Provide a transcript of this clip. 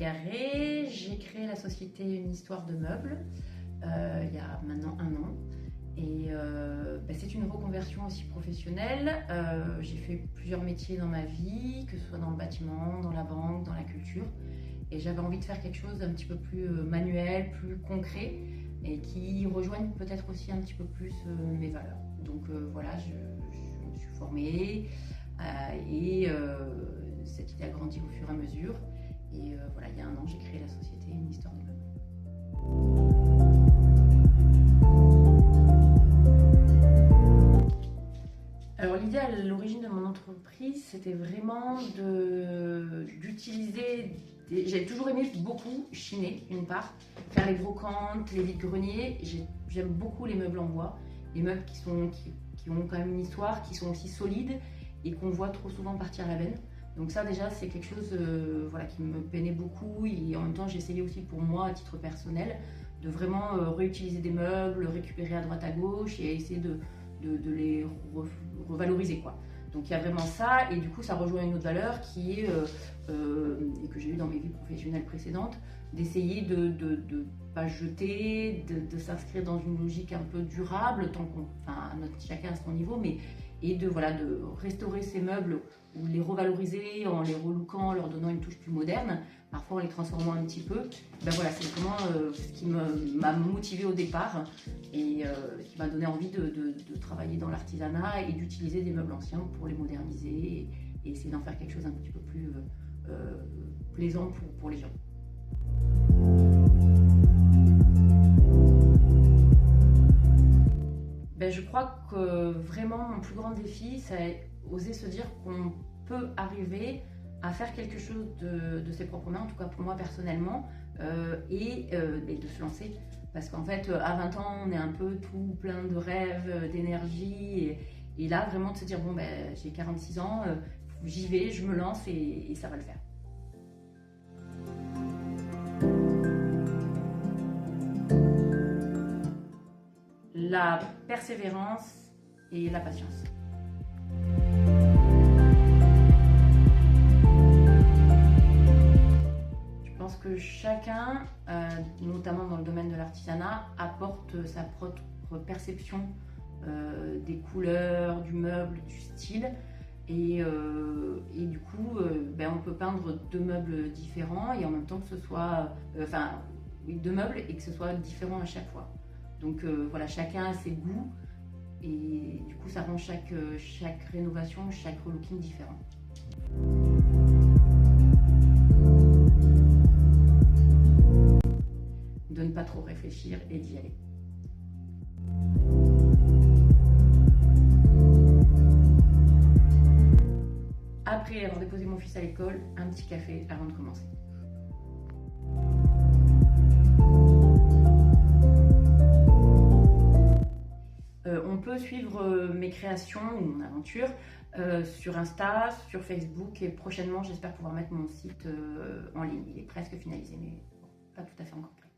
Garé, j'ai créé la société Une Histoire de Meubles il y a maintenant 1 an. Et c'est une reconversion aussi professionnelle. J'ai fait plusieurs métiers dans ma vie, que ce soit dans le bâtiment, dans la banque, dans la culture. Et j'avais envie de faire quelque chose d'un petit peu plus manuel, plus concret, et qui rejoigne peut-être aussi un petit peu plus mes valeurs. Donc voilà, je me suis formée et cette idée a grandi au fur et à mesure. Et voilà, il y a 1 an, j'ai créé la société Une Histoire de Meubles. Alors l'idée à l'origine de mon entreprise, c'était vraiment d'utiliser... J'ai toujours aimé beaucoup chiner, d'une part, faire les brocantes, les vides-greniers. J'aime beaucoup les meubles en bois, les meubles qui ont quand même une histoire, qui sont aussi solides et qu'on voit trop souvent partir à la benne. Donc ça déjà c'est quelque chose qui me peinait beaucoup, et en même temps j'essayais aussi pour moi à titre personnel de vraiment réutiliser des meubles, récupérer à droite à gauche et essayer de les revaloriser quoi. Donc il y a vraiment ça, et du coup ça rejoint une autre valeur qui est, et que j'ai eu dans mes vies professionnelles précédentes, d'essayer de pas jeter, de s'inscrire dans une logique un peu durable, chacun à son niveau, et de restaurer ces meubles ou les revaloriser en les relookant, en leur donnant une touche plus moderne, parfois en les transformant un petit peu. C'est vraiment ce qui m'a motivée au départ et qui m'a donné envie de travailler dans l'artisanat et d'utiliser des meubles anciens pour les moderniser et essayer d'en faire quelque chose un petit peu plus plaisant pour les gens. Je crois que vraiment mon plus grand défi, c'est oser se dire qu'on peut arriver à faire quelque chose de ses propres mains, en tout cas pour moi personnellement, et de se lancer. Parce qu'en fait, à 20 ans, on est un peu tout plein de rêves, d'énergie, et là, vraiment de se dire, j'ai 46 ans, j'y vais, je me lance et ça va le faire. La persévérance et la patience. Je pense que chacun, notamment dans le domaine de l'artisanat, apporte sa propre perception des couleurs, du meuble, du style. Et du coup, on peut peindre 2 meubles différents et en même temps que ce soit... 2 meubles et que ce soit différent à chaque fois. Donc chacun a ses goûts et du coup ça rend chaque rénovation, chaque relooking différent. De ne pas trop réfléchir et d'y aller. Après avoir déposé mon fils à l'école, un petit café avant de commencer. On peut suivre mes créations ou mon aventure sur Insta, sur Facebook, et prochainement j'espère pouvoir mettre mon site en ligne. Il est presque finalisé mais pas tout à fait encore prêt.